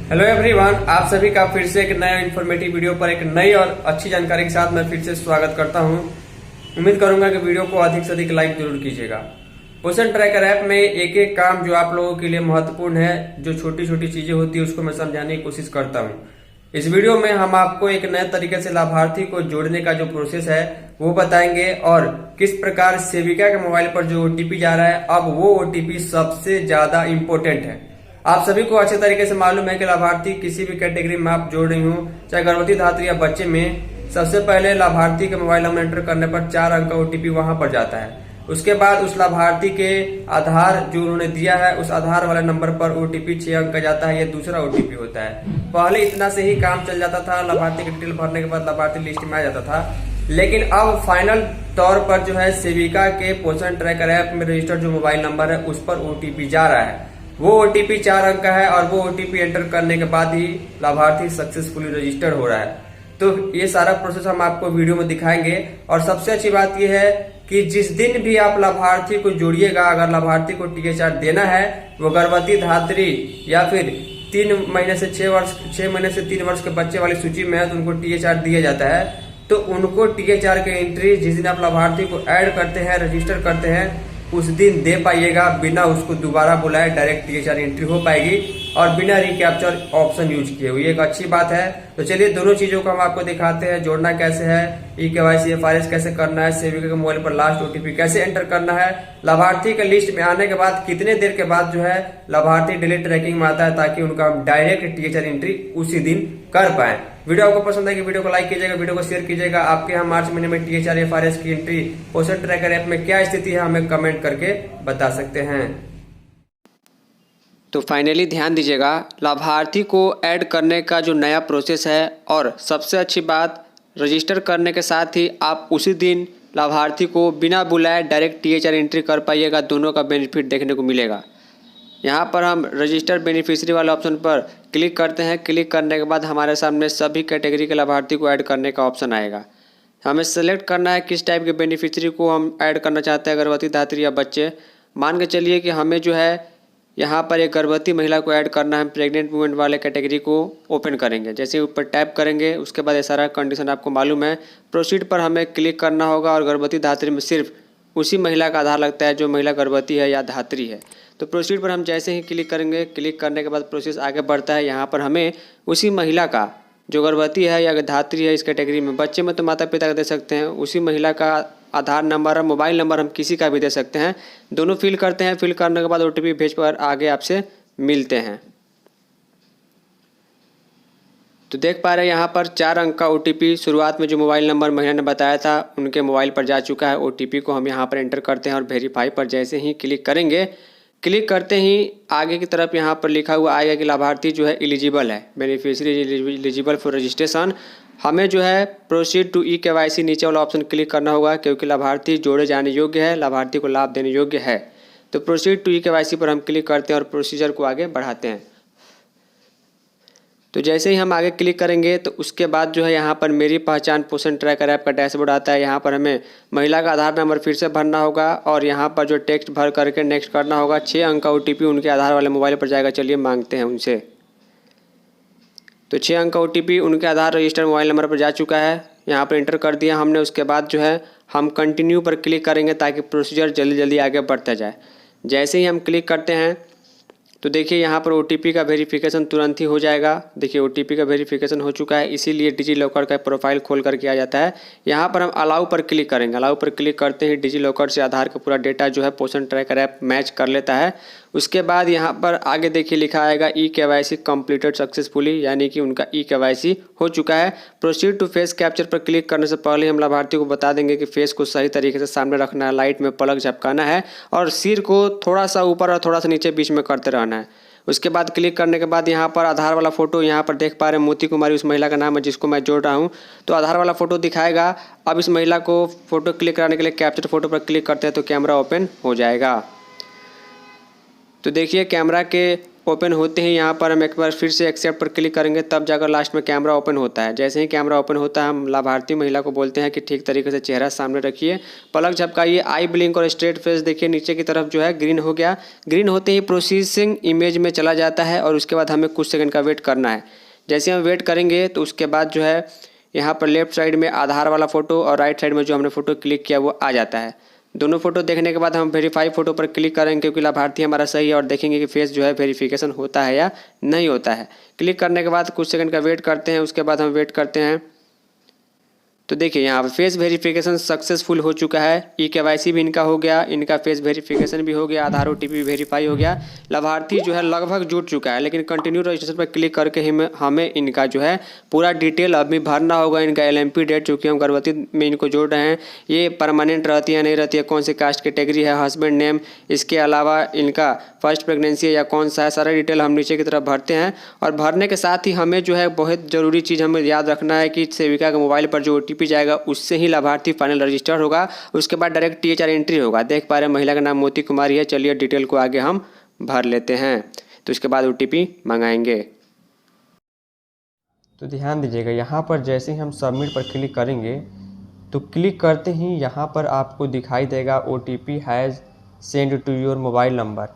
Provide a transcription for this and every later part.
Hello everyone, आप सभी का फिर से एक नया इन्फॉर्मेटिव वीडियो पर एक नई और अच्छी जानकारी के साथ मैं फिर से स्वागत करता हूं। उम्मीद करूंगा कि वीडियो को अधिक से अधिक लाइक जरूर कीजिएगा। पोषण ट्रैकर ऐप में एक एक काम जो आप लोगों के लिए महत्वपूर्ण है, जो छोटी छोटी चीजें होती है, उसको मैं समझाने की कोशिश करता हूँ। इस वीडियो में हम आपको एक नए तरीके से लाभार्थी को जोड़ने का जो प्रोसेस है वो बताएंगे और किस प्रकार सेविका के मोबाइल पर जो ओटीपी जा रहा है, अब वो ओटीपी सबसे ज्यादा इम्पोर्टेंट है। आप सभी को अच्छे तरीके से मालूम है कि लाभार्थी किसी भी कैटेगरी में आप जोड़ रही हूँ, चाहे गर्भवती, धात्री या बच्चे में, सबसे पहले लाभार्थी के मोबाइल नंबर एंटर करने पर 4 अंक का ओटीपी वहां पर जाता है। उसके बाद उस लाभार्थी के आधार जो उन्होंने दिया है, उस आधार वाले नंबर पर ओटीपी 6 अंक का जाता है। ये दूसरा ओटीपी होता है। पहले इतना से ही काम चल जाता था, लाभार्थी की डिटेल भरने के बाद लाभार्थी लिस्ट में आ जाता था। लेकिन अब फाइनल तौर पर जो है सेविका के पोषण ट्रैकर ऐप में रजिस्टर्ड जो मोबाइल नंबर है उस पर ओटीपी जा रहा है। वो ओटीपी 4 अंक का है और वो ओटीपी एंटर करने के बाद ही लाभार्थी सक्सेसफुली रजिस्टर्ड हो रहा है। तो ये सारा प्रोसेस हम आपको वीडियो में दिखाएंगे। और सबसे अच्छी बात ये है कि जिस दिन भी आप लाभार्थी को जोड़िएगा, अगर लाभार्थी को टीएचआर देना है, वो गर्भवती, धात्री या फिर 3 महीने से 6 महीने से 3 वर्ष के बच्चे वाली सूची में है तो उनको टीएचआर दिया जाता है। तो उनको टीएचआर की एंट्री जिस दिन आप लाभार्थी को ऐड करते हैं, रजिस्टर करते हैं, उस दिन दे पाइएगा। बिना उसको दोबारा बुलाए डायरेक्ट टीएचआर एंट्री हो पाएगी और बिना रिकैप्चर ऑप्शन यूज किए हुए। एक अच्छी बात है। तो चलिए दोनों चीजों को हम आपको दिखाते हैं। जोड़ना कैसे है, ई-केवाईसी एफआरएस कैसे करना है, सेविका के मोबाइल पर लास्ट ओटीपी कैसे एंटर करना है, लाभार्थी के लिस्ट में आने के बाद कितने देर के बाद जो है लाभार्थी डिलीट ट्रैकिंग में आता है, ताकि उनका डायरेक्ट टीएचआर एंट्री उसी दिन कर पाए। वीडियो आपको पसंद है कि वीडियो को लाइक कीजिएगा, वीडियो को शेयर कीजिएगा। आपके यहाँ मार्च महीने में टीएचआर एफआरएस की एंट्री पोषण ट्रैकर ऐप में क्या स्थिति है, हमें कमेंट करके बता सकते हैं। तो फाइनली ध्यान दीजिएगा, लाभार्थी को ऐड करने का जो नया प्रोसेस है और सबसे अच्छी बात, रजिस्टर करने के साथ ही आप उसी दिन लाभार्थी को बिना बुलाए डायरेक्ट टीएचआर एंट्री कर पाइएगा। दोनों का बेनिफिट देखने को मिलेगा। यहाँ पर हम रजिस्टर बेनिफिशियरी वाले ऑप्शन पर क्लिक करते हैं। क्लिक करने के बाद हमारे सामने सभी कैटेगरी के लाभार्थी को ऐड करने का ऑप्शन आएगा। हमें सेलेक्ट करना है किस टाइप के बेनिफिशियरी को हम ऐड करना चाहते हैं, गर्भवती, धात्री या बच्चे। मान के चलिए कि हमें जो है यहाँ पर एक गर्भवती महिला को ऐड करना है। प्रेग्नेंट वुमेन वाले कैटेगरी को ओपन करेंगे। जैसे ऊपर टैप करेंगे उसके बाद ये सारा कंडीशन आपको मालूम है। प्रोसीड पर हमें क्लिक करना होगा और गर्भवती, धात्री में सिर्फ उसी महिला का आधार लगता है जो महिला गर्भवती है या धात्री है। तो प्रोसीड पर हम जैसे ही क्लिक करेंगे, क्लिक करने के बाद प्रोसेस आगे बढ़ता है। यहाँ पर हमें उसी महिला का जो गर्भवती है या धात्री है इस कैटेगरी में, बच्चे में तो माता पिता का दे सकते हैं, उसी महिला का आधार नंबर और मोबाइल नंबर हम किसी का भी दे सकते हैं। दोनों फिल करते हैं। फिल करने के बाद ओटीपी भेज कर आगे आपसे मिलते हैं। तो देख पा रहे हैं यहाँ पर 4 अंक का ओटीपी शुरुआत में जो मोबाइल नंबर महिला ने बताया था उनके मोबाइल पर जा चुका है। ओटीपी को हम यहाँ पर एंटर करते हैं और वेरीफाई पर जैसे ही क्लिक करेंगे, क्लिक करते ही आगे की तरफ यहाँ पर लिखा हुआ आएगा कि लाभार्थी जो है एलिजिबल है, बेनिफिशियरी एलिजिबल फॉर रजिस्ट्रेशन। हमें जो है प्रोसीड टू ई-केवाईसी नीचे वाला ऑप्शन क्लिक करना होगा, क्योंकि लाभार्थी जोड़े जाने योग्य है, लाभार्थी को लाभ देने योग्य है। तो प्रोसीड टू ई-केवाईसी पर हम क्लिक करते हैं और प्रोसीजर को आगे बढ़ाते हैं। तो जैसे ही हम आगे क्लिक करेंगे तो उसके बाद जो है यहाँ पर मेरी पहचान पोषण ट्रैकर ऐप का डैशबोर्ड आता है। यहाँ पर हमें महिला का आधार नंबर फिर से भरना होगा और यहाँ पर जो टेक्स्ट भर करके नेक्स्ट करना होगा। 6 अंक का ओटीपी उनके आधार वाले मोबाइल पर जाएगा। चलिए मांगते हैं उनसे। तो 6 अंक का ओटीपी उनके आधार रजिस्टर्ड मोबाइल नंबर पर जा चुका है। यहाँ पर एंटर कर दिया हमने। उसके बाद जो है हम कंटिन्यू पर क्लिक करेंगे ताकि प्रोसीजर जल्दी जल्दी आगे बढ़ता जाए। जैसे ही हम क्लिक करते हैं तो देखिए यहाँ पर ओटीपी का वेरिफिकेशन तुरंत ही हो जाएगा। देखिए ओटीपी का वेरिफिकेशन हो चुका है, इसीलिए डिजी लॉकर का प्रोफाइल खोल करके आ जाता है। यहाँ पर हम अलाउ पर क्लिक करेंगे। अलाउ पर क्लिक करते ही डिजी लॉकर से आधार का पूरा डेटा जो है पोषण ट्रैकर ऐप मैच कर लेता है। उसके बाद यहाँ पर आगे देखिए लिखा आएगा ई-केवाईसी कंप्लीटेड सक्सेसफुली, यानी कि उनका ई-केवाईसी हो चुका है। प्रोसीड टू फेस कैप्चर पर क्लिक करने से पहले हम लाभार्थी को बता देंगे कि फेस को सही तरीके से सामने रखना है, लाइट में पलक झपकाना है और सिर को थोड़ा सा ऊपर और थोड़ा सा नीचे बीच में करते रहना है। उसके बाद क्लिक करने के बाद यहाँ पर आधार वाला फोटो, यहाँ पर देख पा रहे हैं मोती कुमारी उस महिला का नाम है जिसको मैं जोड़ रहा हूँ। तो आधार वाला फोटो दिखाएगा। अब इस महिला को फोटो क्लिक कराने के लिए कैप्चर फोटो पर क्लिक करते हैं तो कैमरा ओपन हो जाएगा। तो देखिए कैमरा के ओपन होते ही यहाँ पर हम एक बार फिर से एक्सेप्ट पर क्लिक करेंगे, तब जाकर लास्ट में कैमरा ओपन होता है। जैसे ही कैमरा ओपन होता है हम लाभार्थी महिला को बोलते हैं कि ठीक तरीके से चेहरा सामने रखिए, पलक झपकाइए, आई ब्लिंक और स्ट्रेट फेस देखिए। नीचे की तरफ जो है ग्रीन हो गया। ग्रीन होते ही प्रोसेसिंग इमेज में चला जाता है और उसके बाद हमें कुछ सेकंड का वेट करना है। जैसे हम वेट करेंगे तो उसके बाद जो है यहाँ पर लेफ्ट साइड में आधार वाला फ़ोटो और राइट साइड में जो हमने फ़ोटो क्लिक किया वो आ जाता है। दोनों फोटो देखने के बाद हम वेरीफाई फोटो पर क्लिक करेंगे, क्योंकि लाभार्थी हमारा सही है, और देखेंगे कि फेस जो है वेरिफिकेशन होता है या नहीं होता है। क्लिक करने के बाद कुछ सेकंड का वेट करते हैं, उसके बाद हम वेट करते हैं तो देखिए यहाँ पर फेस वेरिफिकेशन सक्सेसफुल हो चुका है। KYC भी इनका हो गया, इनका फेस वेरिफिकेशन भी हो गया, आधार OTP वेरीफाई हो गया। लाभार्थी जो है लगभग जुड़ चुका है, लेकिन कंटिन्यू रजिस्ट्रेशन पर क्लिक करके हमें इनका जो है पूरा डिटेल अभी भरना होगा। इनका LMP डेट, चूँकि हम गर्भवती में इनको जोड़ रहे हैं, ये परमानेंट रहती है नहीं रहती है, कौन सी कास्ट कैटेगरी है, हस्बैंड नेम, इसके अलावा इनका फर्स्ट प्रेगनेंसी है या कौन सा है, सारा डिटेल हम नीचे की तरफ भरते हैं। और भरने के साथ ही हमें जो है बहुत ज़रूरी चीज़ हमें याद रखना है कि सेविका के मोबाइल पर जो OTP जाएगा उससे ही लाभार्थी फाइनल रजिस्टर होगा। उसके बाद डायरेक्ट THR एंट्री होगा। देख पा रहे हैं महिला का नाम मोती कुमारी है। चलिए डिटेल को आगे हम भर लेते हैं, तो इसके बाद OTP मंगाएंगे। तो ध्यान दीजिएगा, यहाँ पर जैसे ही हम सबमिट पर क्लिक करेंगे तो क्लिक करते ही यहाँ पर आपको दिखाई देगा OTP has sent to your mobile number.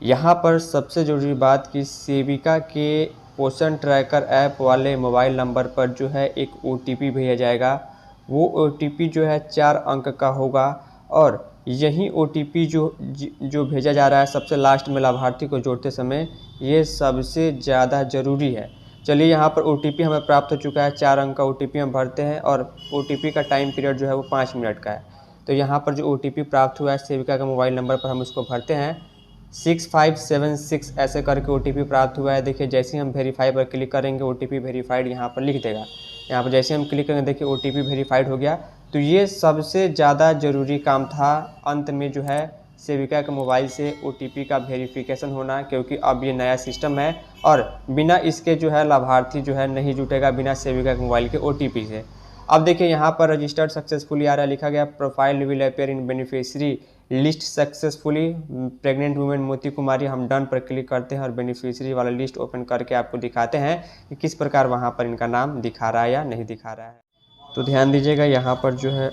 यहाँ पर सबसे ज़रूरी बात कि सेविका के पोषण ट्रैकर ऐप वाले मोबाइल नंबर पर जो है एक OTP भेजा जाएगा। वो OTP जो है 4 अंक का होगा, और यही OTP जो भेजा जा रहा है सबसे लास्ट में लाभार्थी को जोड़ते समय, ये सबसे ज़्यादा ज़रूरी है। चलिए यहाँ पर OTP हमें प्राप्त हो चुका है, 4 अंक का OTP हम भरते हैं, और OTP का टाइम पीरियड जो है वो 5 मिनट का है। तो यहाँ पर जो OTP प्राप्त हुआ है सेविका के मोबाइल नंबर पर हम उसको भरते हैं। 6576 ऐसे करके OTP प्राप्त हुआ है। देखिए जैसे ही हम वेरीफाई पर क्लिक करेंगे OTP वेरीफाइड यहाँ पर लिख देगा। यहाँ पर जैसे हम क्लिक करेंगे देखिए OTP वेरीफाइड हो गया। तो ये सबसे ज़्यादा ज़रूरी काम था अंत में जो है सेविका के मोबाइल से OTP का वेरिफिकेशन होना, क्योंकि अब ये नया सिस्टम है और बिना इसके जो है लाभार्थी जो है नहीं जुटेगा बिना सेविका के मोबाइल के OTP से। अब देखिए यहाँ पर रजिस्टर्ड सक्सेसफुली आ रहा है, लिखा गया profile will appear in beneficiary list successfully pregnant women मोती कुमारी। हम डन पर क्लिक करते हैं और बेनिफिशियरी वाला लिस्ट ओपन करके आपको दिखाते हैं कि किस प्रकार वहाँ पर इनका नाम दिखा रहा है या नहीं दिखा रहा है। तो ध्यान दीजिएगा यहाँ पर जो है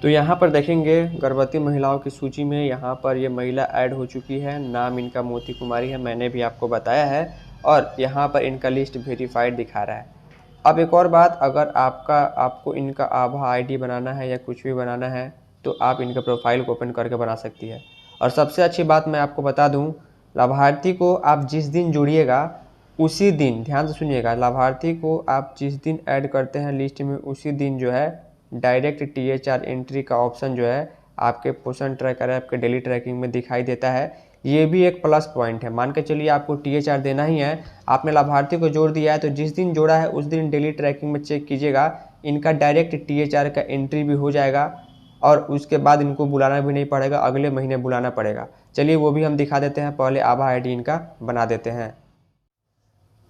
तो यहाँ पर देखेंगे गर्भवती महिलाओं की सूची में यहाँ पर ये महिला ऐड हो चुकी है। नाम इनका मोती कुमारी है, मैंने भी आपको बताया है, और यहाँ पर इनका लिस्ट वेरीफाइड दिखा रहा है। अब एक और बात, अगर आपको इनका आभा ID बनाना है या कुछ भी बनाना है तो आप इनका प्रोफाइल को ओपन करके बना सकती है। और सबसे अच्छी बात मैं आपको बता दूं, लाभार्थी को आप जिस दिन जोड़िएगा उसी दिन, ध्यान से सुनिएगा, लाभार्थी को आप जिस दिन ऐड करते हैं लिस्ट में उसी दिन जो है डायरेक्ट THR एंट्री का ऑप्शन जो है आपके पोषण ट्रैकर ऐप के डेली ट्रैकिंग में दिखाई देता है। ये भी एक प्लस पॉइंट है। मान के चलिए आपको THR देना ही है, आपने लाभार्थी को जोड़ दिया है, तो जिस दिन जोड़ा है उस दिन डेली ट्रैकिंग में चेक कीजिएगा, इनका डायरेक्ट THR का एंट्री भी हो जाएगा और उसके बाद इनको बुलाना भी नहीं पड़ेगा, अगले महीने बुलाना पड़ेगा। चलिए वो भी हम दिखा देते हैं, पहले आभा ID इनका बना देते हैं।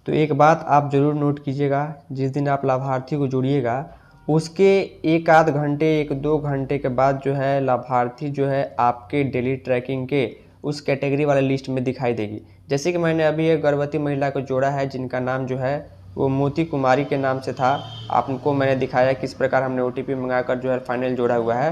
तो एक बात आप ज़रूर नोट कीजिएगा, जिस दिन आप लाभार्थी को जोड़िएगा उसके 1 आध घंटे 1-2 घंटे के बाद जो है लाभार्थी जो है आपके डेली ट्रैकिंग के उस कैटेगरी वाले लिस्ट में दिखाई देगी। जैसे कि मैंने अभी एक गर्भवती महिला को जोड़ा है जिनका नाम जो है वो मोती कुमारी के नाम से था। आपको मैंने दिखाया किस प्रकार हमने OTP मंगाकर जो है फाइनल जोड़ा हुआ है।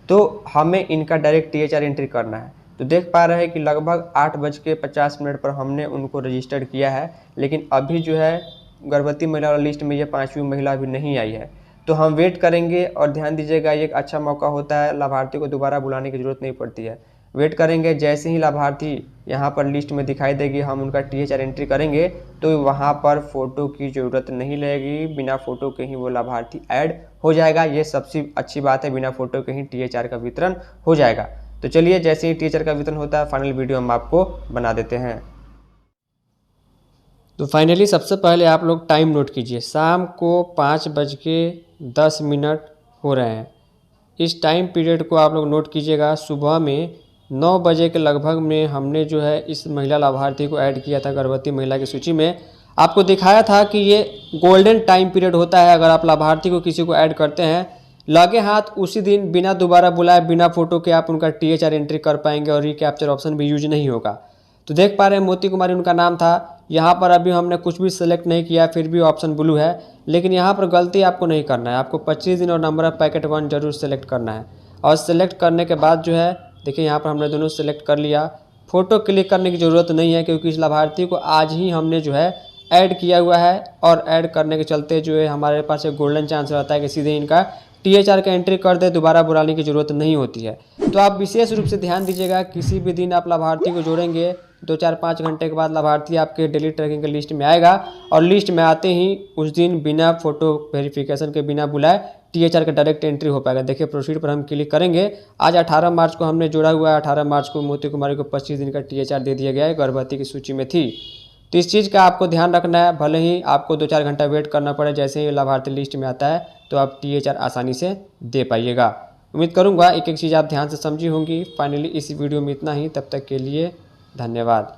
तो हमें इनका डायरेक्ट THR एंट्री करना है। तो देख पा रहे हैं कि लगभग 8:50 पर हमने उनको रजिस्टर्ड किया है, लेकिन अभी जो है गर्भवती महिला वाला लिस्ट में ये 5वीं महिला अभी नहीं आई है। तो हम वेट करेंगे, और ध्यान दीजिएगा ये एक अच्छा मौका होता है, लाभार्थी को दोबारा बुलाने की ज़रूरत नहीं पड़ती है। वेट करेंगे, जैसे ही लाभार्थी यहाँ पर लिस्ट में दिखाई देगी हम उनका THR एंट्री करेंगे, तो वहाँ पर फ़ोटो की ज़रूरत नहीं लगेगी, बिना फ़ोटो के ही वो लाभार्थी ऐड हो जाएगा। ये सबसे अच्छी बात है, बिना फ़ोटो के ही THR का वितरण हो जाएगा। तो चलिए जैसे ही THR का वितरण होता है फाइनल वीडियो हम आपको बना देते हैं। तो फाइनली सबसे पहले आप लोग टाइम नोट कीजिए, शाम को 5:10 हो रहे हैं। इस टाइम पीरियड को आप लोग नोट कीजिएगा। सुबह में 9 बजे के लगभग में हमने जो है इस महिला लाभार्थी को ऐड किया था गर्भवती महिला की सूची में। आपको दिखाया था कि ये गोल्डन टाइम पीरियड होता है, अगर आप लाभार्थी को किसी को ऐड करते हैं लगे हाथ उसी दिन बिना दोबारा बुलाए बिना फोटो के आप उनका THR एंट्री कर पाएंगे और रिकैप्चर ऑप्शन भी यूज नहीं होगा। तो देख पा रहे हैं मोती कुमारी उनका नाम था। यहाँ पर अभी हमने कुछ भी सिलेक्ट नहीं किया, फिर भी ऑप्शन ब्लू है। लेकिन यहाँ पर गलती आपको नहीं करना है, आपको 25 दिन और नंबर ऑफ पैकेट 1 जरूर सेलेक्ट करना है। और सेलेक्ट करने के बाद जो है देखिए यहाँ पर हमने दोनों सेलेक्ट कर लिया। फ़ोटो क्लिक करने की ज़रूरत नहीं है क्योंकि इस लाभार्थी को आज ही हमने जो है ऐड किया हुआ है। और ऐड करने के चलते जो है हमारे पास एक गोल्डन चांस रहता है कि सीधे इनका THR का एंट्री कर दे, दोबारा बुलाने की ज़रूरत नहीं होती है। तो आप विशेष रूप से ध्यान दीजिएगा, किसी भी दिन आप लाभार्थी को जोड़ेंगे 2-4-5 घंटे के बाद लाभार्थी आपके डेली ट्रैकिंग के लिस्ट में आएगा और लिस्ट में आते ही उस दिन बिना फोटो वेरिफिकेशन के बिना बुलाए THR का डायरेक्ट एंट्री हो पाएगा। देखिए प्रोसीड पर हम क्लिक करेंगे। आज 18 मार्च को हमने जोड़ा हुआ है। 18 मार्च को मोती कुमारी को 25 दिन का THR दे दिया गया है, गर्भवती की सूची में थी। तो इस चीज़ का आपको ध्यान रखना है, भले ही आपको 2-4 घंटा वेट करना पड़े, जैसे ही लाभार्थी लिस्ट में आता है तो आप THR आसानी से दे पाइएगा। उम्मीद करूँगा एक एक चीज़ आप ध्यान से समझी होंगी। फाइनली इस वीडियो में इतना ही, तब तक के लिए धन्यवाद।